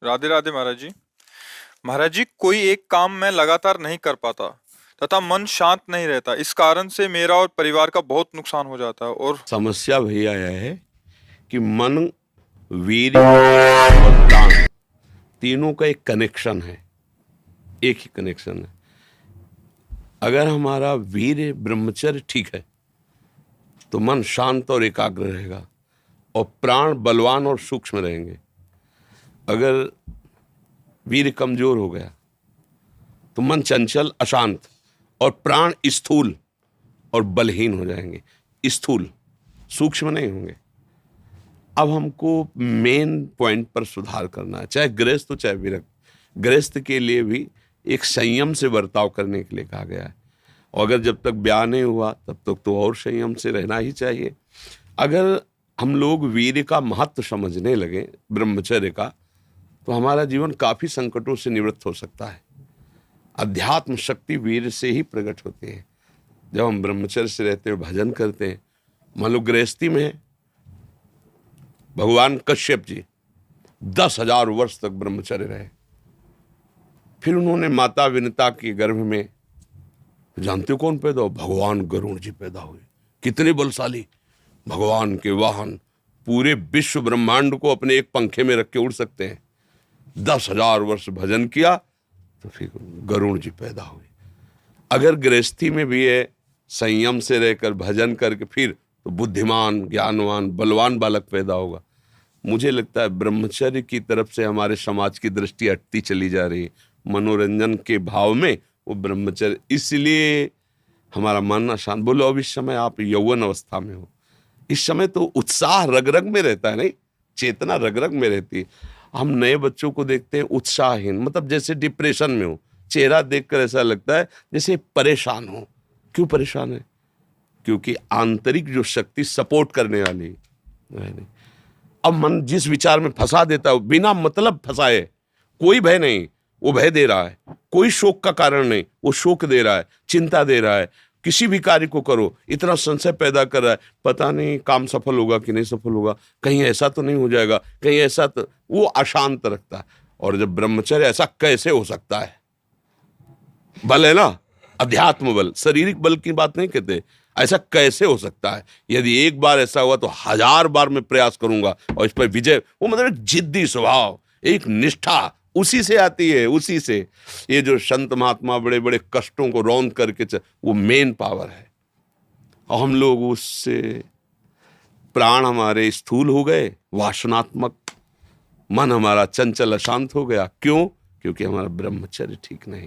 राधे राधे महाराज जी। महाराज जी, कोई एक काम मैं लगातार नहीं कर पाता तथा मन शांत नहीं रहता। इस कारण से मेरा और परिवार का बहुत नुकसान हो जाता है। और समस्या भैया यह है कि मन, वीर्य और प्राण तीनों का एक कनेक्शन है, एक ही कनेक्शन है। अगर हमारा वीर्य ब्रह्मचर्य ठीक है तो मन शांत और एकाग्र रहेगा और प्राण बलवान और सूक्ष्म रहेंगे। अगर वीर्य कमजोर हो गया तो मन चंचल, अशांत और प्राण स्थूल और बलहीन हो जाएंगे। स्थूल, सूक्ष्म नहीं होंगे। अब हमको मेन पॉइंट पर सुधार करना है, चाहे गृहस्थ हो चाहे विरक्त। गृहस्थ के लिए भी एक संयम से बर्ताव करने के लिए कहा गया है, और अगर जब तक ब्याह नहीं हुआ तब तक तो और संयम से रहना ही चाहिए। अगर हम लोग वीर्य का महत्व समझने लगे, ब्रह्मचर्य का, तो हमारा जीवन काफी संकटों से निवृत्त हो सकता है। अध्यात्म शक्ति वीर्य से ही प्रकट होती है। जब हम ब्रह्मचर्य से रहते हैं, भजन करते हैं, मान लो गृहस्थी में है, भगवान कश्यप जी 10,000 वर्ष तक ब्रह्मचर्य रहे। फिर उन्होंने माता विनता के गर्भ में, जानते हो कौन पैदा हो? भगवान गरुड़ जी पैदा हुए। कितने बलशाली, भगवान के वाहन, पूरे विश्व ब्रह्मांड को अपने एक पंखे में रख के उड़ सकते हैं। 10,000 वर्ष भजन किया तो फिर गरुड़ जी पैदा हुए। अगर गृहस्थी में भी है, संयम से रहकर भजन करके, फिर तो बुद्धिमान, ज्ञानवान, बलवान बालक पैदा होगा। मुझे लगता है ब्रह्मचर्य की तरफ से हमारे समाज की दृष्टि हटती चली जा रही है। मनोरंजन के भाव में वो ब्रह्मचर्य, इसलिए हमारा मन अशांत। बोलो, अब इस समय आप यौवन अवस्था में हो, इस समय तो उत्साह रग रग में रहता है, नहीं, चेतना रग रग में रहती है। हम नए बच्चों को देखते हैं उत्साहहीन, मतलब जैसे डिप्रेशन में हो। चेहरा देखकर ऐसा लगता है जैसे परेशान हो। क्यों परेशान है? क्योंकि आंतरिक जो शक्ति सपोर्ट करने वाली है नहीं। अब मन जिस विचार में फंसा देता है, बिना मतलब फंसाए, कोई भय नहीं, वो भय दे रहा है। कोई शोक का कारण नहीं, वो शोक दे रहा है, चिंता दे रहा है। किसी भी कार्य को करो, इतना संशय पैदा कर रहा है, पता नहीं काम सफल होगा कि नहीं सफल होगा, कहीं ऐसा तो नहीं हो जाएगा, कहीं ऐसा तो, वो अशांत रखता है। और जब ब्रह्मचर्य, ऐसा कैसे हो सकता है? बल है ना, अध्यात्म बल, शारीरिक बल की बात नहीं कहते। ऐसा कैसे हो सकता है? यदि एक बार ऐसा हुआ तो 1000 बार मैं प्रयास करूंगा और इस पर विजय। वो मतलब जिद्दी स्वभाव, एक निष्ठा, उसी से आती है, उसी से। ये जो संत महात्मा बड़े बड़े कष्टों को रौंद करके वो मेन पावर है। और हम लोग उससे, प्राण हमारे स्थूल हो गए, वासनात्मक, मन हमारा चंचल अशांत हो गया। क्यों? क्योंकि हमारा ब्रह्मचर्य ठीक नहीं।